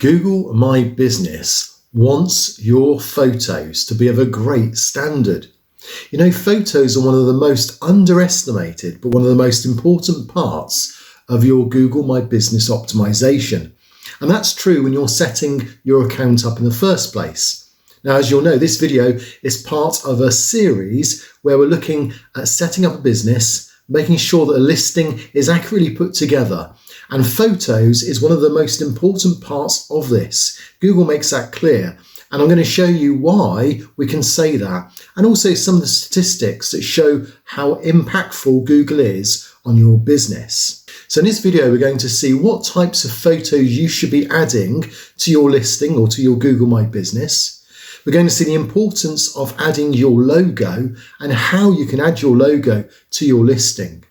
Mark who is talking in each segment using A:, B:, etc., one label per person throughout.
A: Google My Business wants your photos to be of a great standard. You know, photos are one of the most underestimated, but one of the most important parts of your Google My Business optimization. And that's true when you're setting your account up in the first place. Now, as you'll know, this video is part of a series where we're looking at setting up a business, making sure that a listing is accurately put together. And photos is one of the most important parts of this. Google makes that clear. And I'm going to show you why we can say that. And also some of the statistics that show how impactful Google is on your business. So in this video, we're going to see what types of photos you should be adding to your listing or to your Google My Business. We're going to see the importance of adding your logo and how you can add your logo to your listing.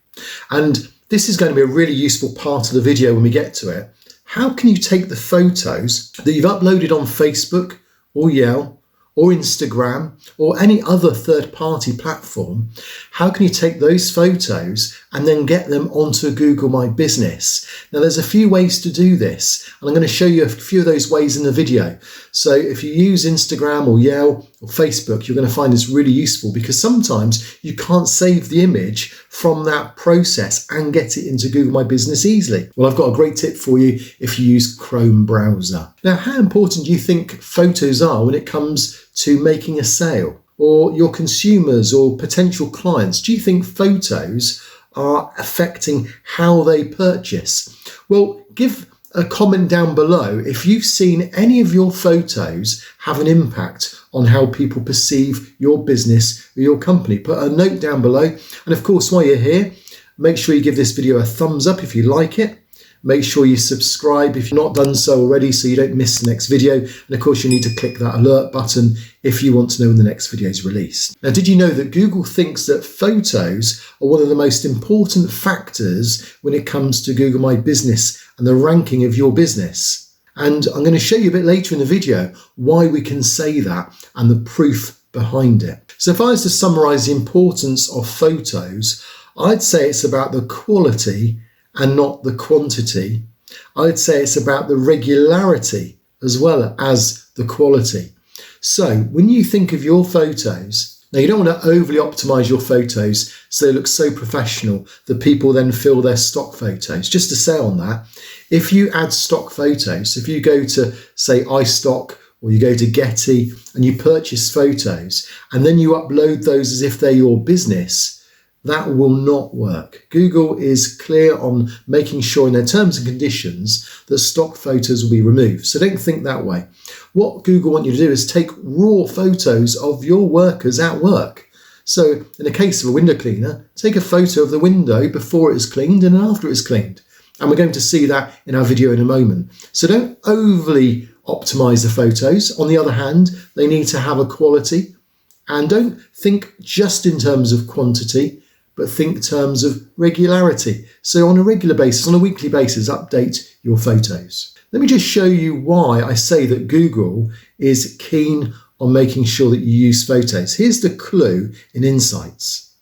A: And this is going to be a really useful part of the video when we get to it. How can you take the photos that you've uploaded on Facebook or Yelp or Instagram or any other third-party platform? How can you take those photos and then get them onto Google My Business? Now, there's a few ways to do this, and I'm going to show you a few of those ways in the video. So if you use Instagram or Yelp or Facebook, you're going to find this really useful because sometimes you can't save the image from that process and get it into Google My Business easily. Well, I've got a great tip for you if you use Chrome browser. Now, how important do you think photos are when it comes to making a sale, or your consumers or potential clients? Do you think photos are affecting how they purchase? Well, give a comment down below if you've seen any of your photos have an impact on how people perceive your business or your company. Put a note down below. And of course, while you're here, make sure you give this video a thumbs up if you like it. Make sure you subscribe if you've not done so already so you don't miss the next video. And of course, you need to click that alert button if you want to know when the next video is released. Now, did you know that Google thinks that photos are one of the most important factors when it comes to Google My Business and the ranking of your business? And I'm going to show you a bit later in the video why we can say that and the proof behind it. So if I was to summarize the importance of photos, I'd say it's about the quality and not the quantity. I'd say it's about the regularity as well as the quality. So when you think of your photos, now you don't want to overly optimize your photos so they look so professional that people then fill their stock photos. Just to say on that, if you add stock photos, if you go to say iStock or you go to Getty and you purchase photos and then you upload those as if they're your business, that will not work. Google is clear on making sure in their terms and conditions that stock photos will be removed. So don't think that way. What Google want you to do is take raw photos of your workers at work. So in the case of a window cleaner, take a photo of the window before it's cleaned and after it's cleaned. And we're going to see that in our video in a moment. So don't overly optimize the photos. On the other hand, they need to have a quality. And don't think just in terms of quantity, but think in terms of regularity. So on a regular basis, on a weekly basis, update your photos. Let me just show you why I say that Google is keen on making sure that you use photos. Here's the clue in Insights.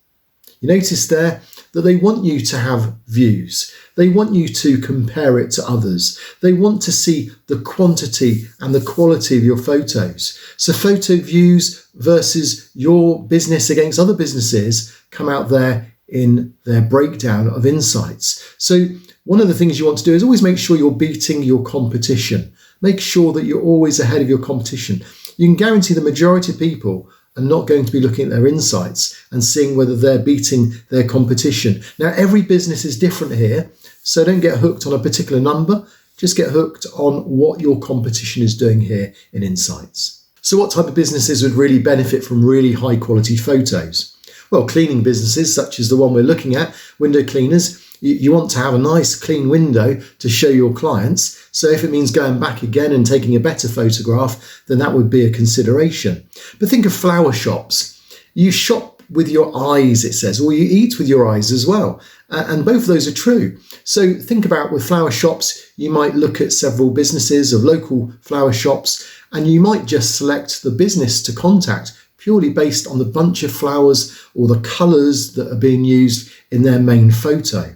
A: You notice there that they want you to have views. They want you to compare it to others. They want to see the quantity and the quality of your photos. So photo views versus your business against other businesses come out there in their breakdown of Insights. So one of the things you want to do is always make sure you're beating your competition. Make sure that you're always ahead of your competition. You can guarantee the majority of people are not going to be looking at their Insights and seeing whether they're beating their competition. Now, every business is different here, so don't get hooked on a particular number. Just get hooked on what your competition is doing here in Insights. So what type of businesses would really benefit from really high quality photos? Well, cleaning businesses such as the one we're looking at, window cleaners. You want to have a nice clean window to show your clients. So if it means going back again and taking a better photograph, then that would be a consideration. But think of flower shops. You shop with your eyes, it says, or you eat with your eyes as well. And both of those are true. So think about with flower shops, you might look at several businesses of local flower shops, and you might just select the business to contact purely based on the bunch of flowers or the colours that are being used in their main photo.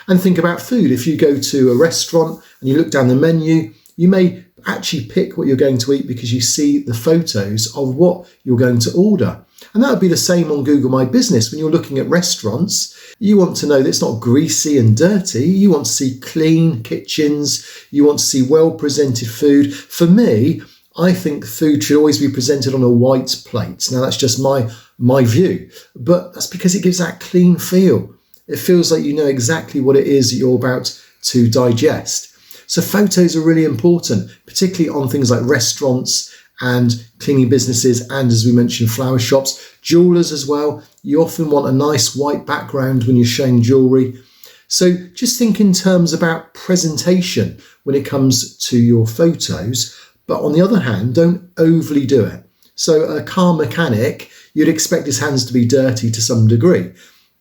A: And think about food. If you go to a restaurant and you look down the menu, you may actually pick what you're going to eat because you see the photos of what you're going to order. And that would be the same on Google My Business. When you're looking at restaurants, you want to know that it's not greasy and dirty. You want to see clean kitchens. You want to see well-presented food. For me, I think food should always be presented on a white plate. Now, that's just my view, but that's because it gives that clean feel. It feels like you know exactly what it is that you're about to digest. So photos are really important, particularly on things like restaurants and cleaning businesses, and as we mentioned, flower shops, jewelers as well. You often want a nice white background when you're showing jewellery. So just think in terms about presentation when it comes to your photos, but on the other hand, don't overly do it. So a car mechanic, you'd expect his hands to be dirty to some degree.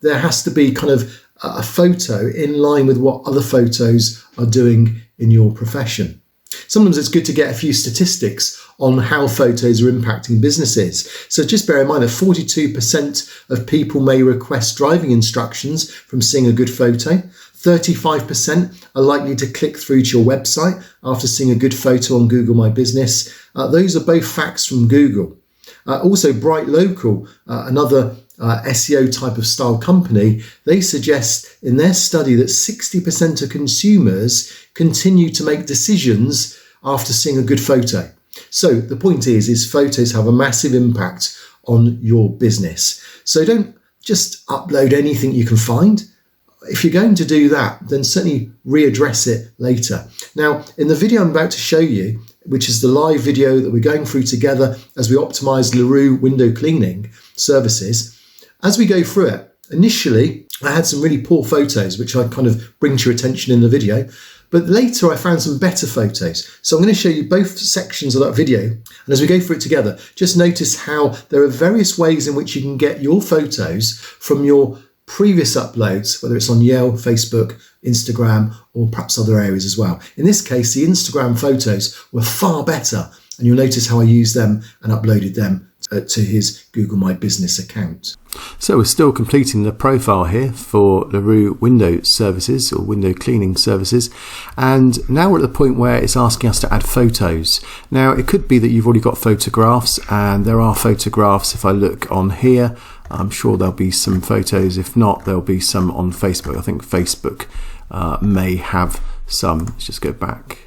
A: There has to be kind of a photo in line with what other photos are doing in your profession. Sometimes it's good to get a few statistics on how photos are impacting businesses. So just bear in mind that 42% of people may request driving instructions from seeing a good photo. 35% are likely to click through to your website after seeing a good photo on Google My Business. Those are both facts from Google. Also, Bright Local, another SEO type of style company, they suggest in their study that 60% of consumers continue to make decisions after seeing a good photo. So the point is photos have a massive impact on your business. So don't just upload anything you can find. If you're going to do that, then certainly readdress it later. Now, in the video I'm about to show you, which is the live video that we're going through together as we optimize LaRue window cleaning services, as we go through it, initially I had some really poor photos, which I kind of bring to your attention in the video, but later I found some better photos. So I'm going to show you both sections of that video. And as we go through it together, just notice how there are various ways in which you can get your photos from your previous uploads, whether it's on Yale, Facebook, Instagram, or perhaps other areas as well. In this case, the Instagram photos were far better, and you'll notice how I used them and uploaded them to his Google My Business account.
B: So we're still completing the profile here for LaRue window services or window cleaning services, and now we're at the point where it's asking us to add photos. Now it could be that you've already got photographs, and there are photographs. If I look on here, I'm sure there'll be some photos. If not, there'll be some on Facebook. I think Facebook may have some. Let's just go back.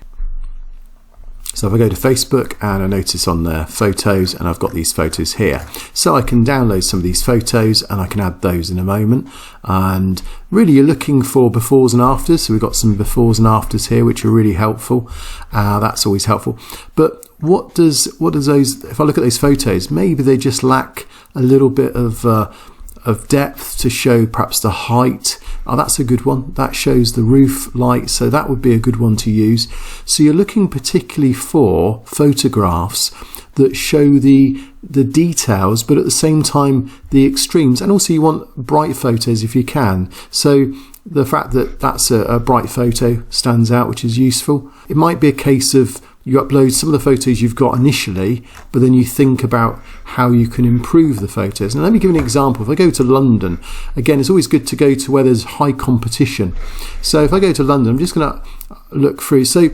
B: So if I go to Facebook and I notice on there photos, and I've got these photos here. So I can download some of these photos and I can add those in a moment. And really you're looking for befores and afters. So we've got some befores and afters here, which are really helpful. That's always helpful. But what does those, if I look at those photos, maybe they just lack a little bit of depth to show perhaps the height. Oh, that's a good one. That shows the roof light, so that would be a good one to use. So you're looking particularly for photographs that show the details, but at the same time the extremes, and also you want bright photos if you can. So the fact that that's a bright photo stands out, which is useful. It might be a case of you upload some of the photos you've got initially, but then you think about how you can improve the photos. Now let me give you an example. If I go to London, again, it's always good to go to where there's high competition. So if I go to London, I'm just going to look through. So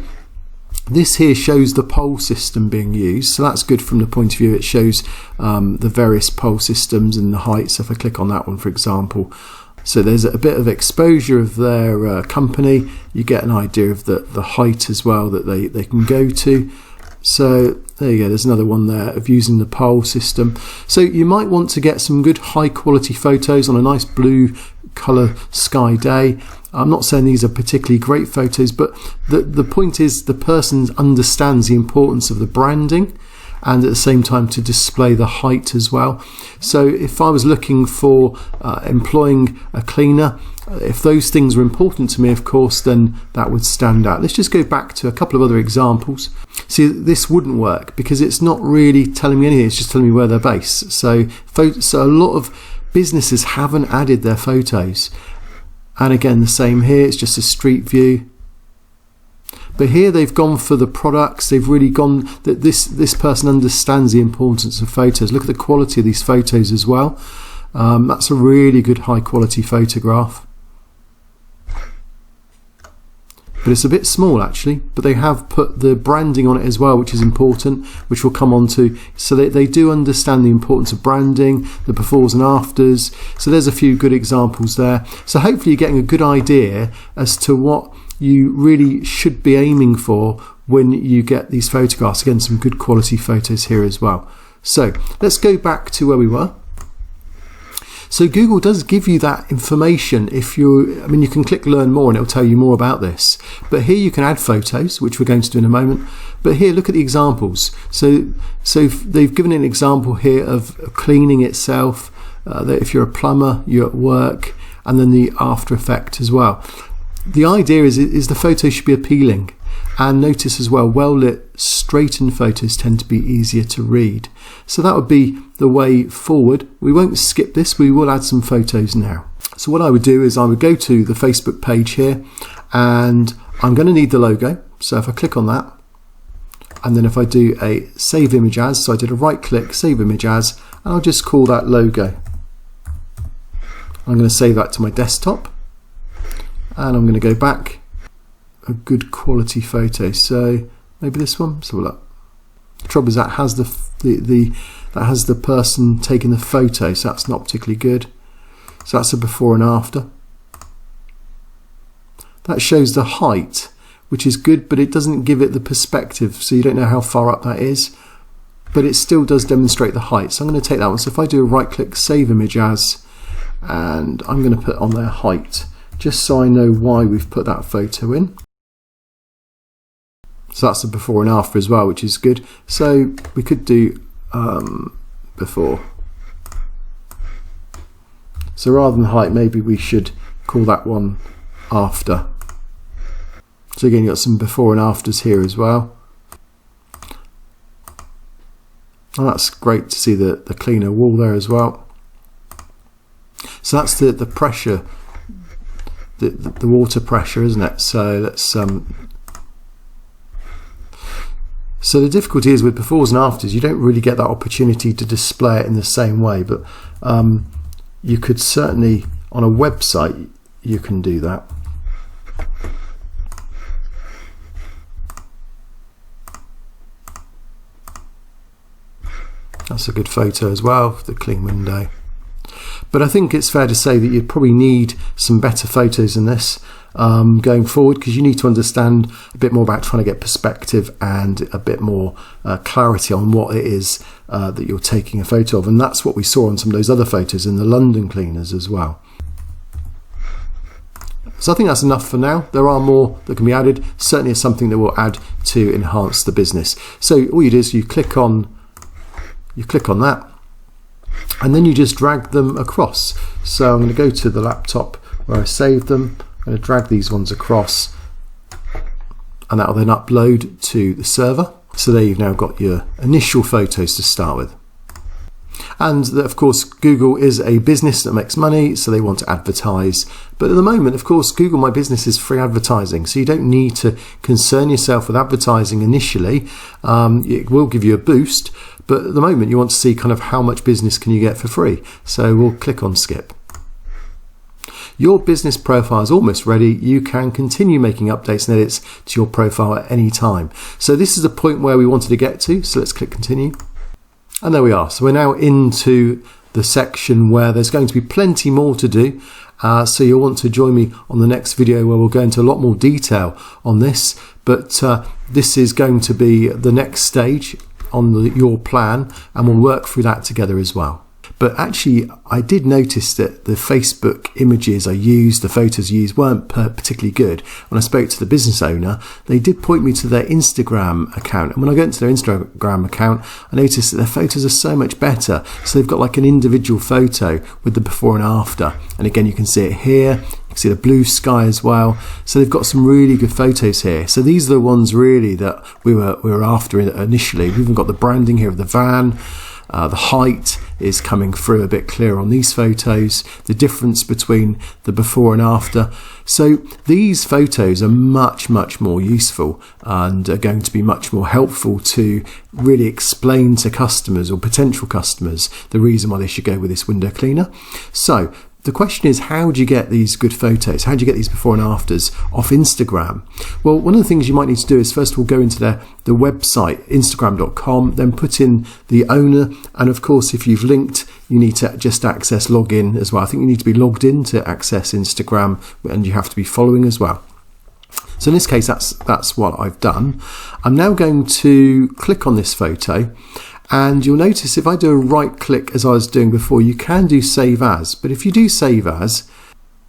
B: this here shows the pole system being used. So that's good from the point of view. It shows the various pole systems and the heights. So if I click on that one, for example, so there's a bit of exposure of their company. You get an idea of the height as well that they can go to. So there you go, there's another one there of using the pole system. So you might want to get some good high quality photos on a nice blue colour sky day. I'm not saying these are particularly great photos, but the point is the person understands the importance of the branding, and at the same time to display the height as well. So if I was looking for employing a cleaner, if those things were important to me, of course, then that would stand out. Let's just go back to a couple of other examples. See, this wouldn't work because it's not really telling me anything, it's just telling me where they're based. So a lot of businesses haven't added their photos. And again, the same here, it's just a street view. But here they've gone for the products. They've really gone that this person understands the importance of photos. Look at the quality of these photos as well. That's a really good high quality photograph. but it's a bit small actually, but they have put the branding on it as well, which is important, which we'll come on to. So they do understand the importance of branding, the befores and afters. So there's a few good examples there. So hopefully you're getting a good idea as to what you really should be aiming for when you get these photographs. Again, some good quality photos here as well. So let's go back to where we were. So Google does give you that information. If you can click learn more and it'll tell you more about this. But here you can add photos, which we're going to do in a moment. But here, look at the examples. So they've given an example here of cleaning itself. That if you're a plumber, you're at work, and then the after effect as well. The idea is the photo should be appealing. And notice as well, well-lit, straightened photos tend to be easier to read. So that would be the way forward. We won't skip this, we will add some photos now. So what I would do is I would go to the Facebook page here, and I'm going to need the logo. So if I click on that, and then if I do a save image as, so I did a right click, save image as, and I'll just call that logo. I'm going to save that to my desktop, and I'm going to go back. A good quality photo, so maybe this one. So look, the trouble is that has the person taking the photo, so that's not particularly good. So that's a before and after. That shows the height, which is good, but it doesn't give it the perspective, so you don't know how far up that is, but it still does demonstrate the height. So I'm going to take that one. So if I do a right click, save image as, and I'm going to put on there height, just so I know why we've put that photo in. So that's the before and after as well, which is good. So we could do before. So rather than height, maybe we should call that one after. So again, you've got some before and afters here as well. And that's great to see the cleaner wall there as well. So that's the pressure, the water pressure, isn't it? So let's so the difficulty is with befores and afters, you don't really get that opportunity to display it in the same way, but you could certainly, on a website, you can do that. That's a good photo as well, the clean window. But I think it's fair to say that you'd probably need some better photos than this going forward, because you need to understand a bit more about trying to get perspective and a bit more clarity on what it is that you're taking a photo of. And that's what we saw on some of those other photos in the London cleaners as well. So I think that's enough for now. There are more that can be added. Certainly it's something that will add to enhance the business. So all you do is you click on that, and then you just drag them across. So I'm going to go to the laptop where I saved them. I'm going to drag these ones across, and that will then upload to the server. So there you've now got your initial photos to start with. And of course, Google is a business that makes money, so they want to advertise. But at the moment, of course, Google My Business is free advertising, so you don't need to concern yourself with advertising initially. It will give you a boost, but at the moment you want to see kind of how much business can you get for free. So we'll click on skip. Your business profile is almost ready. You can continue making updates and edits to your profile at any time. So this is the point where we wanted to get to, so let's click continue. And there we are. So we're now into the section where there's going to be plenty more to do. So you'll want to join me on the next video where we'll go into a lot more detail on this. But this is going to be the next stage on your plan, and we'll work through that together as well. But actually, I did notice that the Facebook images I used, the photos used, weren't particularly good. When I spoke to the business owner, they did point me to their Instagram account. And when I go into their Instagram account, I noticed that their photos are so much better. So they've got like an individual photo with the before and after. And again, you can see it here. You can see the blue sky as well. So they've got some really good photos here. So these are the ones really that we were after initially. We've even got the branding here of the van. The height is coming through a bit clearer on these photos, the difference between the before and after. So these photos are much more useful and are going to be much more helpful to really explain to customers or potential customers the reason why they should go with this window cleaner. So the question is, how do you get these good photos? How do you get these before and afters off Instagram? Well, one of the things you might need to do is first of all go into the website, instagram.com, then put in the owner. And of course, if you've linked, you need to just access login as well. I think you need to be logged in to access Instagram, and you have to be following as well. So in this case, that's what I've done. I'm now going to click on this photo. And you'll notice if I do a right click as I was doing before, you can do save as. But if you do save as,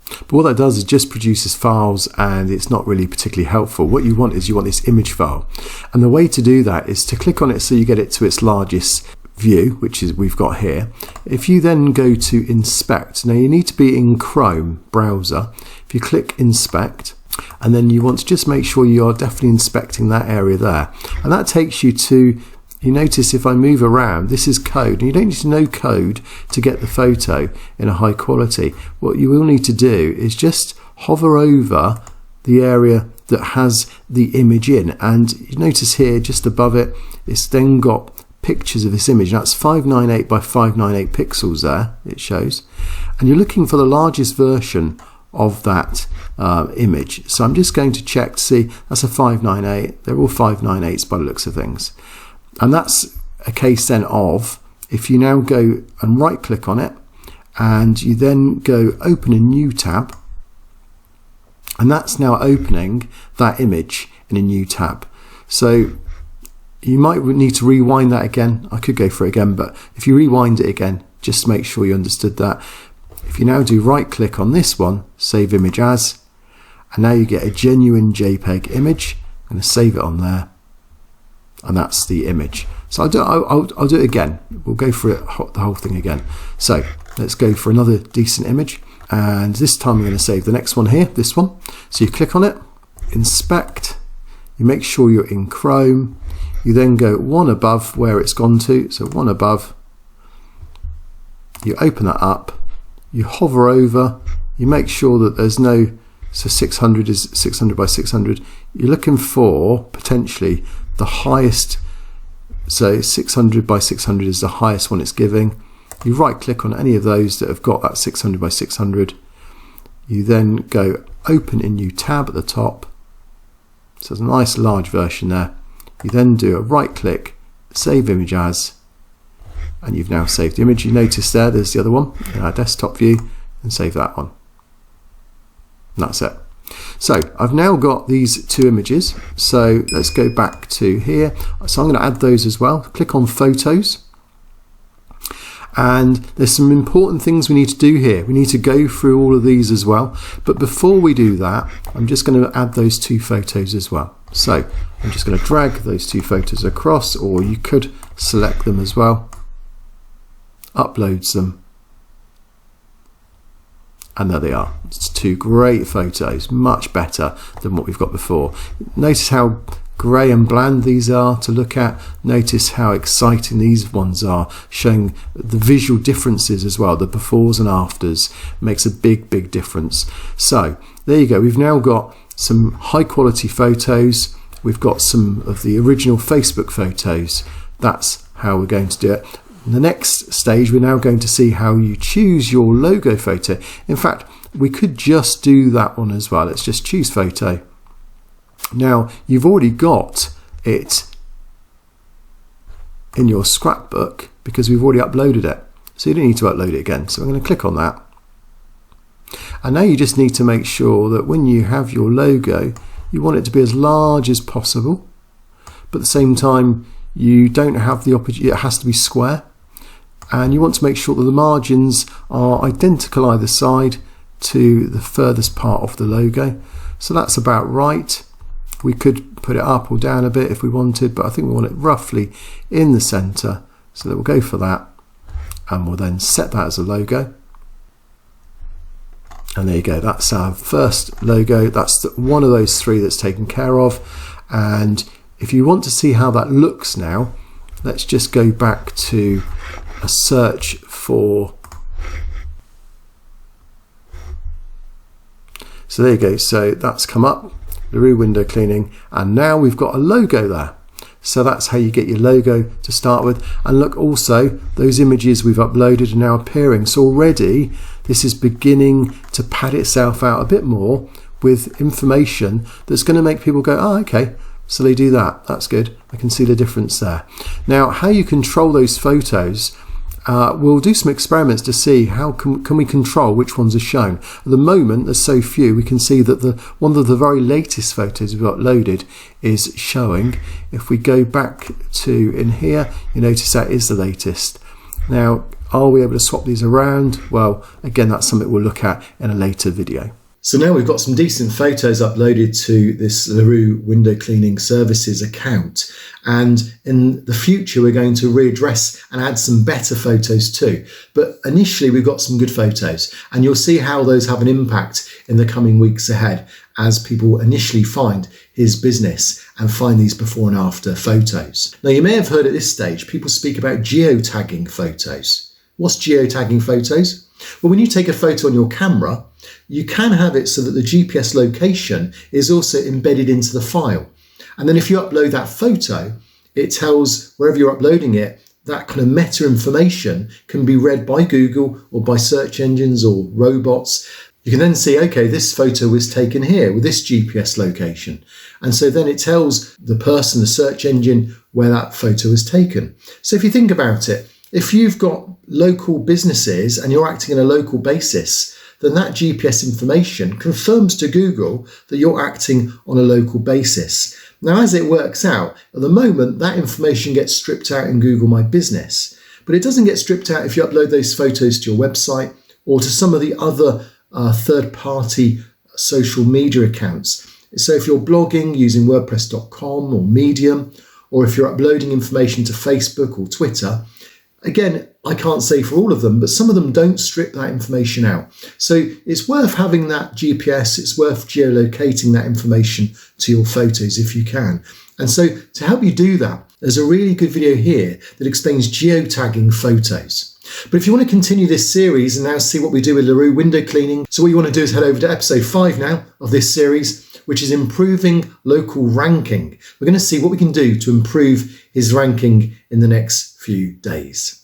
B: but what that does is just produces files, and it's not really particularly helpful. What you want is you want this image file. And the way to do that is to click on it so you get it to its largest view, which is we've got here. If you then go to inspect, now you need to be in Chrome browser. If you click inspect, and then you want to just make sure you are definitely inspecting that area there. And that takes you to, you notice if I move around, this is code, and you don't need to know code to get the photo in a high quality. What you will need to do is just hover over the area that has the image in, and you notice here just above it, it's then got pictures of this image. That's 598 by 598 pixels there, it shows, and you're looking for the largest version of that image. So I'm just going to check to see, that's a 598, they're all 598s by the looks of things. And that's a case then of, if you now go and right click on it, and you then go open a new tab, and that's now opening that image in a new tab. So you might need to rewind that again. I could go for it again, but if you rewind it again, just make sure you understood that. If you now do right click on this one, save image as, and now you get a genuine JPEG image. I'm going to save it on there. And that's the image. So I'll do it again. We'll go for it, the whole thing again. So let's go for another decent image. And this time I'm going to save the next one here, this one. So you click on it, inspect, you make sure you're in Chrome. You then go one above where it's gone to. So one above, you open that up, you hover over, you make sure that there's no, so 600 is 600 by 600. You're looking for potentially the highest, so 600 by 600 is the highest one it's giving. You right click on any of those that have got that 600 by 600. You then go open a new tab at the top. So there's a nice large version there. You then do a right click, save image as, and you've now saved the image. You notice there's the other one in our desktop view, and save that one. And that's it. So I've now got these two images, so let's go back to here. So I'm going to add those as well. Click on photos, and there's some important things we need to do here. We need to go through all of these as well, but before we do that, I'm just going to add those two photos as well. So I'm just going to drag those two photos across, or you could select them as well, uploads them, and there they are. It's two great photos, much better than what we've got before. Notice how grey and bland these are to look at. Notice how exciting these ones are, showing the visual differences as well. The befores and afters makes a big difference. So there you go. We've now got some high quality photos. We've got some of the original Facebook photos. That's how we're going to do it. In the next stage, we're now going to see how you choose your logo photo. In fact, we could just do that one as well. Let's just choose photo. Now, you've already got it in your scrapbook because we've already uploaded it. So you don't need to upload it again. So I'm going to click on that. And now you just need to make sure that when you have your logo, you want it to be as large as possible. But at the same time, you don't have the opportunity, it has to be square. And you want to make sure that the margins are identical either side to the furthest part of the logo. So that's about right. We could put it up or down a bit if we wanted, but I think we want it roughly in the center. So that we'll go for that, and we'll then set that as a logo. And there you go, that's our first logo. That's one of those three that's taken care of. And if you want to see how that looks now, let's just go back to a search for, so there you go, so that's come up, LaRue window cleaning, and now we've got a logo there. So that's how you get your logo to start with. And look, also those images we've uploaded are now appearing. So already this is beginning to pad itself out a bit more with information that's going to make people go, oh, okay, so they do that. That's good. I can see the difference there. Now, how you control those photos, we'll do some experiments to see how can we control which ones are shown. At the moment, there's so few, we can see that one of the very latest photos we've uploaded is showing. If we go back to in here, you notice that is the latest. Now, are we able to swap these around? Well, again, that's something we'll look at in a later video.
A: So now we've got some decent photos uploaded to this LaRue Window Cleaning Services account. And in the future, we're going to readdress and add some better photos too. But initially, we've got some good photos. And you'll see how those have an impact in the coming weeks ahead as people initially find his business and find these before and after photos. Now, you may have heard at this stage, people speak about geotagging photos. What's geotagging photos? Well, when you take a photo on your camera, you can have it so that the GPS location is also embedded into the file. And then if you upload that photo, it tells wherever you're uploading it, that kind of meta information can be read by Google or by search engines or robots. You can then see, okay, this photo was taken here with this GPS location. And so then it tells the person, the search engine, where that photo was taken. So if you think about it, if you've got local businesses and you're acting on a local basis, then that GPS information confirms to Google that you're acting on a local basis. Now, as it works out, at the moment, that information gets stripped out in Google My Business, but it doesn't get stripped out if you upload those photos to your website or to some of the other third-party social media accounts. So if you're blogging using WordPress.com or Medium, or if you're uploading information to Facebook or Twitter, again, I can't say for all of them, but some of them don't strip that information out. So it's worth having that GPS, it's worth geolocating that information to your photos if you can. And so to help you do that, there's a really good video here that explains geotagging photos. But if you want to continue this series and now see what we do with LaRue window cleaning, so what you want to do is head over to episode 5 now of this series, which is improving local ranking. We're going to see what we can do to improve his ranking in the next few days.